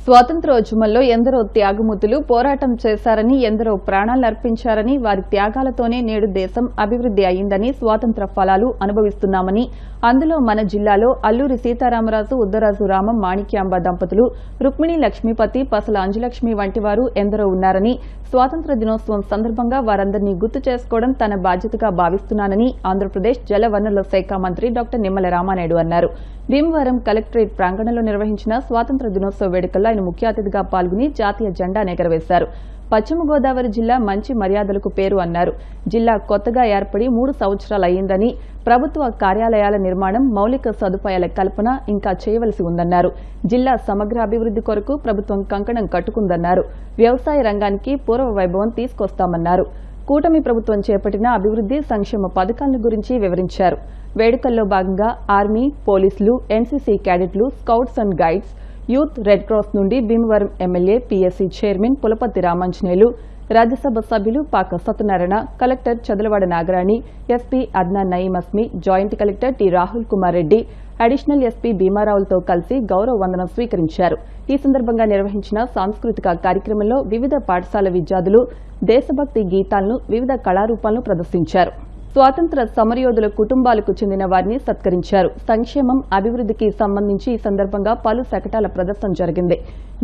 స్వాతంత్ర్యోద్యమంలో ఎందరో త్యాగమూర్తులు పోరాటం చేశారని, ఎందరో ప్రాణాలర్పించారని, వారి త్యాగాలతోనే నేడు దేశం అభివృద్ధి అయిందని, స్వాతంత్ర్య ఫలాలు అనుభవిస్తున్నామని, అందులో మన జిల్లాలో అల్లూరి సీతారామరాజు, ఉద్దరాజు రామం, మాణిక్యాంబ దంపతులు, రుక్మిణి లక్ష్మీపతి, పసల అంజలక్ష్మి వంటి వారు ఎందరో ఉన్నారని, స్వాతంత్ర్య దినోత్సవం సందర్భంగా వారందరినీ గుర్తు చేసుకోవడం తన బాధ్యతగా భావిస్తున్నానని ఆంధ్రప్రదేశ్ జలవనరుల శాఖ మంత్రి డాక్టర్ నిమ్మల రామానాయుడు అన్నారు. భీమవరం కలెక్టరేట్ ప్రాంగణంలో నిర్వహించిన స్వాతంత్ర్య దినోత్సవ వేడుకల్లో ఆయన ముఖ్య అతిథిగా పాల్గొని జాతీయ జెండాను ఎగరవేశారు. పశ్చిమ గోదావరి జిల్లా మంచి మర్యాదలకు పేరు అన్నారు. జిల్లా కొత్తగా ఏర్పడి 3 సంవత్సరాలయ్యిందని, ప్రభుత్వ కార్యాలయాల నిర్మాణం, మౌలిక సదుపాయాల కల్పన ఇంకా చేయవలసి ఉందన్నారు. జిల్లా సమగ్ర అభివృద్ధి కొరకు ప్రభుత్వం కంకణం కట్టుకుందన్నారు. వ్యవసాయ రంగానికి పూర్వ వైభవం తీసుకొస్తామన్నారు. కూటమి ప్రభుత్వం చేపట్టిన అభివృద్ధి సంక్షేమ పథకాల గురించి వివరించారు. వేడుకల్లో భాగంగా ఆర్మీ, పోలీసులు, ఎన్సీసీ క్యాడెట్లు, scouts and guides, youth red cross నుండి Bhimavaram MLA, PSC chairman Pulaparthi Ramanjaneyulu, Rajya Sabha సభ్యులు Paka Satyanarayana, collector Chadalavada Nagarani, SP Adnan Nayeem Asmi, joint collector T Rahul Kumar Reddy, additional SP భీమారావులతో కలిసి గౌరవ వందనం స్వీకరించారు. ఈ సందర్భంగా నిర్వహించిన సాంస్కృతిక కార్యక్రమంలో వివిధ పాఠశాల విద్యార్థులు దేశభక్తి గీతాలను, వివిధ కళారూపాలను ప్రదర్శించారు. స్వాతంత్ర సమరయోధుల కుటుంబాలకు చెందిన వారిని సత్కరించారు. సంక్షేమం, అభివృద్ధికి సంబంధించి ఈ సందర్భంగా పలు శకటాల ప్రదర్శన జరిగింది.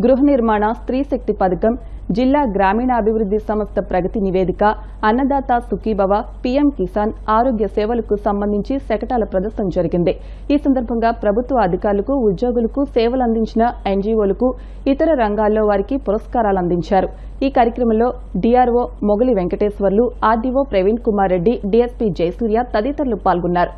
గృహ నిర్మాణ, స్త్రీ శక్తి పథకం, జిల్లా గ్రామీణాభివృద్ధి సంస్థ ప్రగతి నివేదిక, అన్నదాత సుఖీభవ, పీఎం కిసాన్, ఆరోగ్య సేవలకు సంబంధించి శకటాల ప్రదర్శన జరిగింది. ఈ సందర్భంగా ప్రభుత్వ అధికారులకు, ఉద్యోగులకు సేవలు అందించిన ఎన్జీఓలకు, ఇతర రంగాల్లో వారికి పురస్కారాలు అందించారు. ఈ కార్యక్రమంలో డీఆర్ఓ మొగలి వెంకటేశ్వర్లు, ఆర్డీఓ ప్రవీణ్ కుమార్ రెడ్డి, డీఎస్పీ జయసూర్య తదితరులు పాల్గొన్నారు.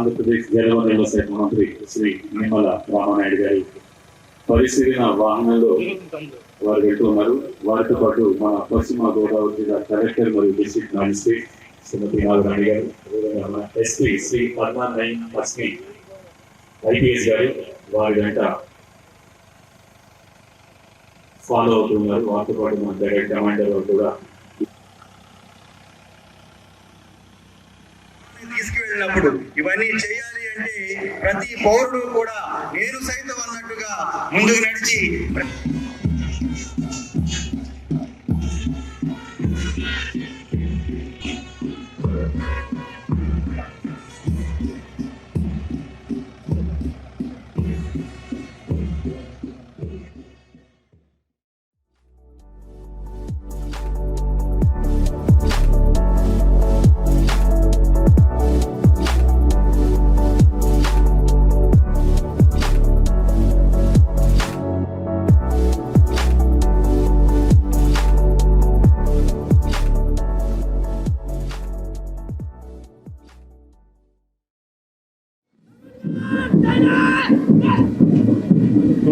ఆంధ్రప్రదేశ్ జలవనరుల శాఖ మంత్రి శ్రీ నిమ్మల రామానాయుడు గారి పరిశీలన వాహనంలో వారు వెళ్తున్నారు. వారితో పాటు మన పశ్చిమ గోదావరి జిల్లా కలెక్టర్ మరియు డిస్ట్రిక్ట్ మ్యాజిస్ట్రేట్ శ్రీమతి నాగరాణి గారు, ఎస్పీ శ్రీ అద్నాన్ నయీం అస్మి ఐపీఎస్ గారు వారి వెంట ఫాలో అవుతున్నారు. వారితో పాటు మన డైరెక్ట్ కమాండర్ కూడా తీసుకువెళ్ళినప్పుడు ఇవన్నీ చేయాలి అంటే ప్రతి పౌరుడు కూడా నేను సైతం అన్నట్టుగా ముందుకు నడిచి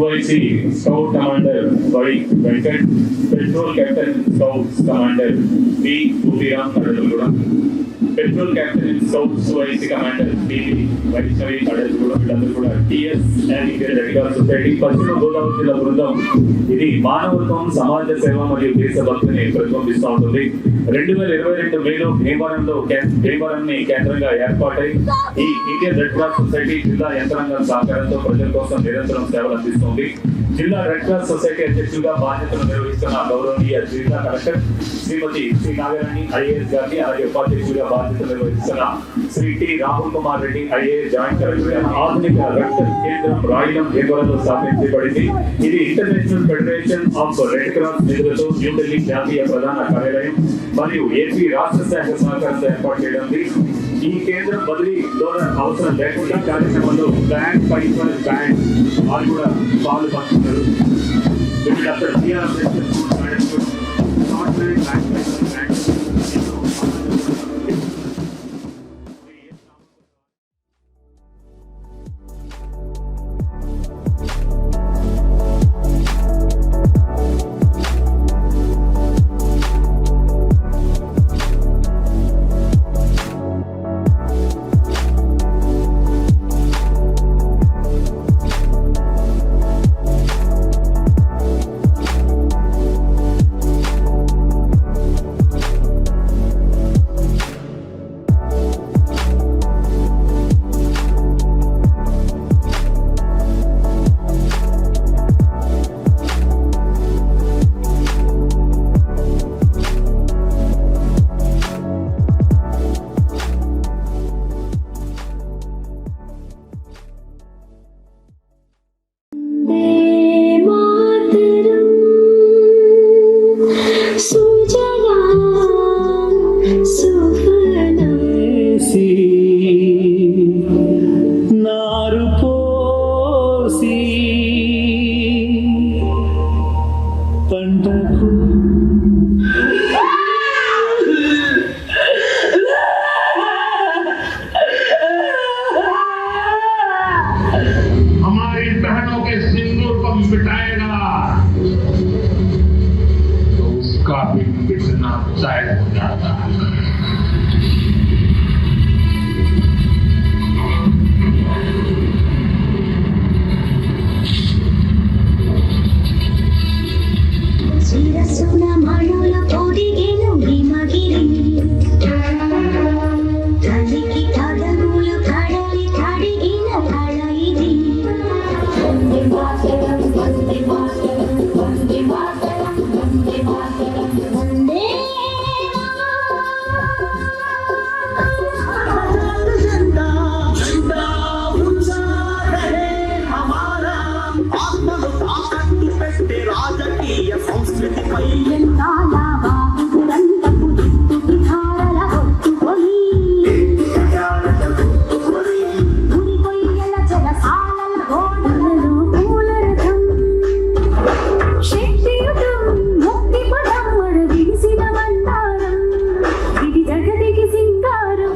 TYC Scout Commander Badi Venkat, Petrol Captain Scouts Commander B. Upiram Kadalugura, Petrol Captain Scouts TYC Commander B. Vaishnavi Kadalugura, Kadalugura, TS and Indian Red Cross Society, పశ్చిమ గోదావరి జిల్లా బృందం. ఇది మానవత్వం, సమాజ సేవ మరియు దేశభక్తిని ప్రతిబింబిస్తూ ఉంటుంది. 2022 మేలో భీమవరాన్ని కేంద్రంగా ఏర్పాటై ఈ ఇండియన్ రెడ్ క్రాస్ సొసైటీ జిల్లా యంత్రాంగం సహకారంతో ప్రజల కోసం నిరంతరం సేవలు అందిస్తుంది. జిల్లా రెడ్ క్రాస్ సొసైటీ అధ్యక్షులుగా బాధ్యతలు నిర్వహిస్తున్న గౌరవనీయ జిల్లా కలెక్టర్ శ్రీమతి శ్రీ నాగరాణి ఐఏఎస్ గారిని, అలాగే ఉపాధ్యక్షులుగా బాధ్యతలు నిర్వహిస్తున్న Shri T Rahul Kumar Reddy IAS joint collector. ఆధునిక రక్త కేంద్రం రాయలం భీమవరంలో స్థాపించబడింది. ఇది International Federation of Red Cross నిధులతో న్యూఢిల్లీ జాతీయ ప్రధాన కార్యాలయం మరియు ఏపీ రాష్ట్ర శాఖ సహకారంతో ఏర్పాటు చేయడం. ఈ కేంద్రం బదిలీ డోనర్ అవసరం లేకుండా కార్యక్రమంలో బ్యాండ్ పైపర్ బ్యాండ్ వాళ్ళు కూడా పాలు పంచుతారు. with Dr. C.R. Ambedkar School, Madam, Scotland, हमारी बहनों के सिंदूर को मिटाएगा तो उसका भी मिटना तय हो जाता है। శిరసున మణుల పొదిగెను హిమగిరి తల్లికి కదములు కడలి కడిగిన కళ ఇది వందే మాతరం వందే మాతరం వందే మాతరం వందే మాతరం వందే రాజకీయ సంస్కృతిపై జగదికి సింగారం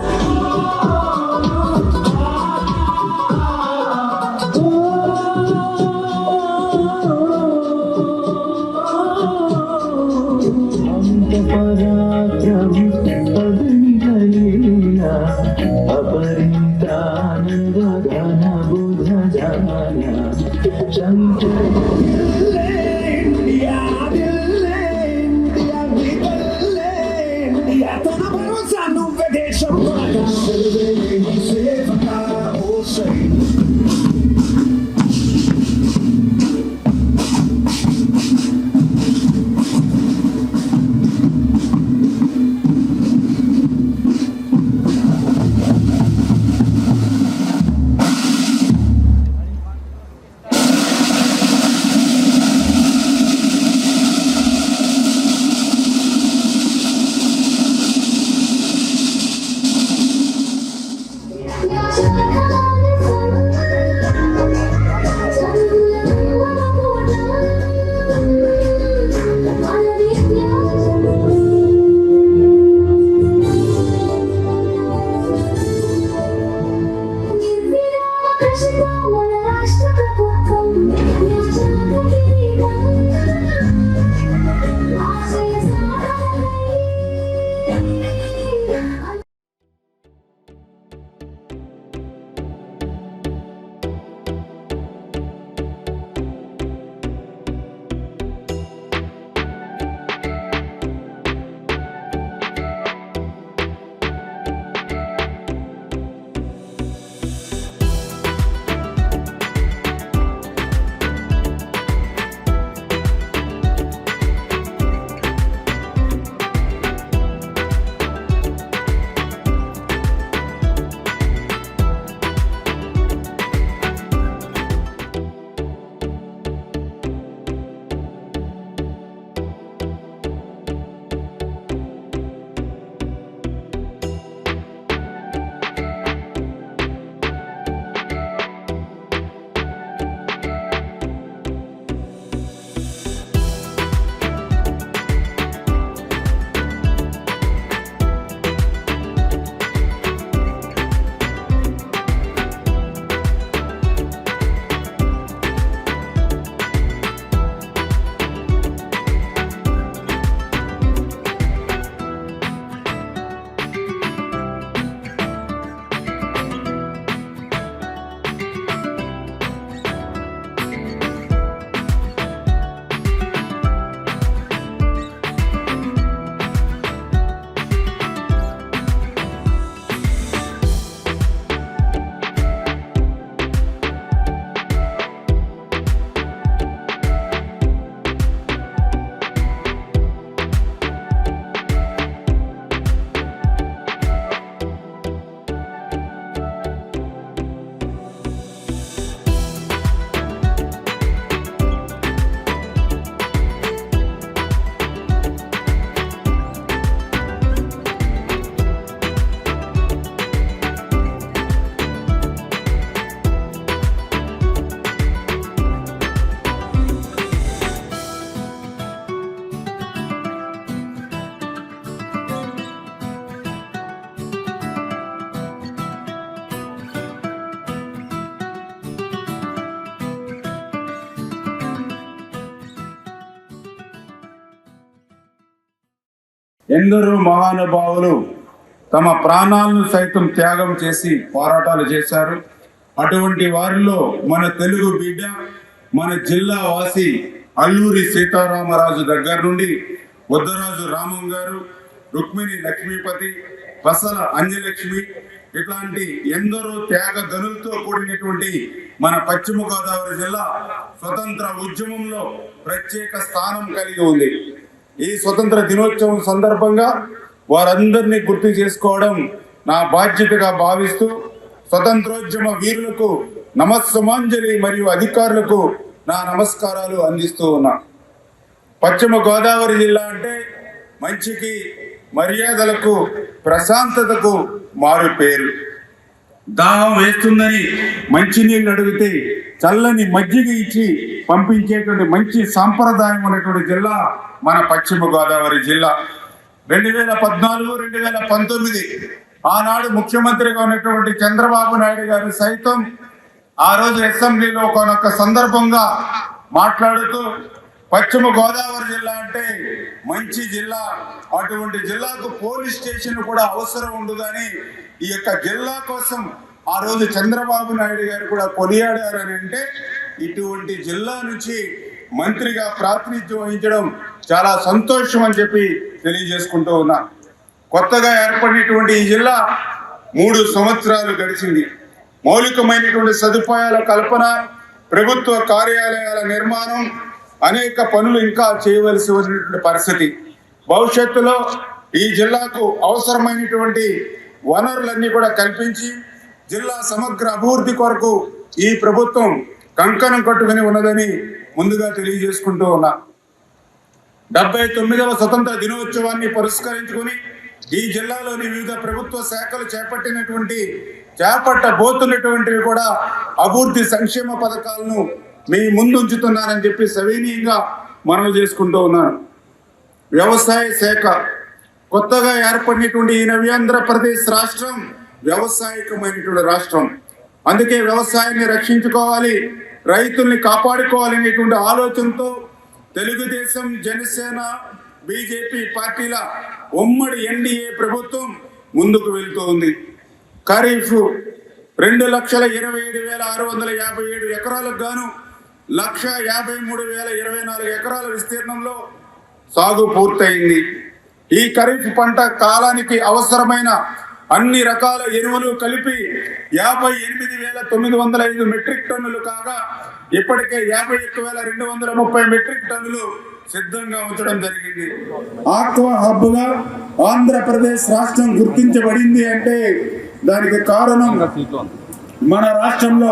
ఎందరో మహానుభావులు తమ ప్రాణాలను సైతం త్యాగం చేసి పోరాటాలు చేశారు. అటువంటి వారిలో మన తెలుగు బిడ్డ, మన జిల్లా వాసి అల్లూరి సీతారామరాజు దగ్గర నుండి ఉద్దరాజు రామం గారు, రుక్మిణి లక్ష్మీపతి, పసల అంజలక్ష్మి, ఇట్లాంటి ఎందరో త్యాగ ధనులతో కూడినటువంటి మన పశ్చిమ గోదావరి జిల్లా స్వతంత్ర ఉద్యమంలో ప్రత్యేక స్థానం కలిగి ఉంది. ఈ స్వతంత్ర దినోత్సవం సందర్భంగా వారందరినీ గుర్తు చేసుకోవడం నా బాధ్యతగా భావిస్తూ స్వతంత్రోద్యమ వీరులకు నమస్సుమాంజలి మరియు అధికారులకు నా నమస్కారాలు అందిస్తూ ఉన్నా. పశ్చిమ గోదావరి జిల్లా అంటే మంచికి, మర్యాదలకు, ప్రశాంతతకు మారు పేరు. దాహం వేస్తుందని మంచినీళ్ళు అడిగితే చల్లని మజ్జిగ ఇచ్చి పంపించేటువంటి మంచి సాంప్రదాయం ఉన్నటువంటి జిల్లా మన పశ్చిమ గోదావరి జిల్లా. 2014-2019 ఆనాడు ముఖ్యమంత్రిగా ఉన్నటువంటి చంద్రబాబు నాయుడు గారు సైతం ఆ రోజు అసెంబ్లీలో ఒకనొక సందర్భంగా మాట్లాడుతూ పశ్చిమ గోదావరి జిల్లా అంటే మంచి జిల్లా, అటువంటి జిల్లాకు పోలీస్ స్టేషన్ కూడా అవసరం ఉండదని ఈ యొక్క జిల్లా కోసం ఆ రోజు చంద్రబాబు నాయుడు గారు కూడా కొనియాడారని అంటే ఇటువంటి జిల్లా నుంచి మంత్రిగా ప్రాతినిధ్యం వహించడం చాలా సంతోషం అని చెప్పి తెలియజేసుకుంటూ ఉన్నా. కొత్తగా ఏర్పడినటువంటి ఈ జిల్లా 3 సంవత్సరాలు గడిచింది. మౌలికమైనటువంటి సదుపాయాల కల్పన, ప్రభుత్వ కార్యాలయాల నిర్మాణం, అనేక పనులు ఇంకా చేయవలసి ఉన్నటువంటి పరిస్థితి. భవిష్యత్తులో ఈ జిల్లాకు అవసరమైనటువంటి వనరులన్నీ కూడా కల్పించి జిల్లా సమగ్ర అభివృద్ధి కొరకు ఈ ప్రభుత్వం కంకణం కట్టుకుని ఉన్నదని ముందుగా తెలియజేసుకుంటూ ఉన్నా. 79వ స్వతంత్ర దినోత్సవాన్ని పురస్కరించుకుని ఈ జిల్లాలోని వివిధ ప్రభుత్వ శాఖలు చేపట్టబోతున్నటువంటివి కూడా అభివృద్ధి సంక్షేమ పథకాలను మీ ముందుంచుతున్నానని చెప్పి సవినీయంగా మనవి చేసుకుంటూ ఉన్నాను. వ్యవసాయ శాఖ కొత్తగా ఏర్పడినటువంటి ఈ నవ్యాంధ్రప్రదేశ్ రాష్ట్రం వ్యవసాయకమైనటువంటి రాష్ట్రం. అందుకే వ్యవసాయాన్ని రక్షించుకోవాలి, రైతుల్ని కాపాడుకోవాలనేటువంటి ఆలోచనతో తెలుగుదేశం, జనసేన, బీజేపీ పార్టీల ఉమ్మడి ఎన్డీఏ ప్రభుత్వం ముందుకు వెళ్తూ ఉంది. ఖరీఫ్ 2,27,657 ఎకరాలకు గాను 1,53,024 ఎకరాల విస్తీర్ణంలో సాగు పూర్తయింది. ఈ ఖరీఫ్ పంట కాలానికి అవసరమైన అన్ని రకాల ఎరువులు కలిపి 58,905 మెట్రిక్ టన్నులు కాగా ఇప్పటికే 51,230 మెట్రిక్ టన్నులు సిద్ధంగా ఉంచడం జరిగింది. ఆక్వా హబ్ గా ఆంధ్రప్రదేశ్ రాష్ట్రం గుర్తించబడింది అంటే దానికి కారణం మన రాష్ట్రంలో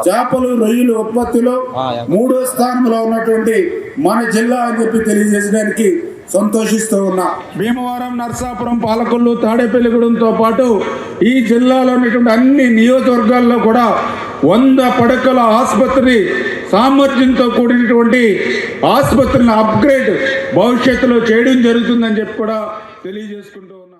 చేపలు, రొయ్యలు ఉత్పత్తిలో 3వ స్థానంలో ఉన్నటువంటి మన జిల్లా అని చెప్పి తెలియజేయడానికి సంతోషిస్తూ ఉన్నా. భీమవరం, నర్సాపురం, పాలకొల్లు, తాడేపల్లిగూడెంతో పాటు ఈ జిల్లాలో ఉన్నటువంటి అన్ని నియోజకవర్గాల్లో కూడా 100 పడకల ఆసుపత్రి సామర్థ్యంతో కూడినటువంటి ఆసుపత్రిని అప్గ్రేడ్ భవిష్యత్తులో చేయడం జరుగుతుందని చెప్పి కూడా తెలియజేసుకుంటూ ఉన్నా.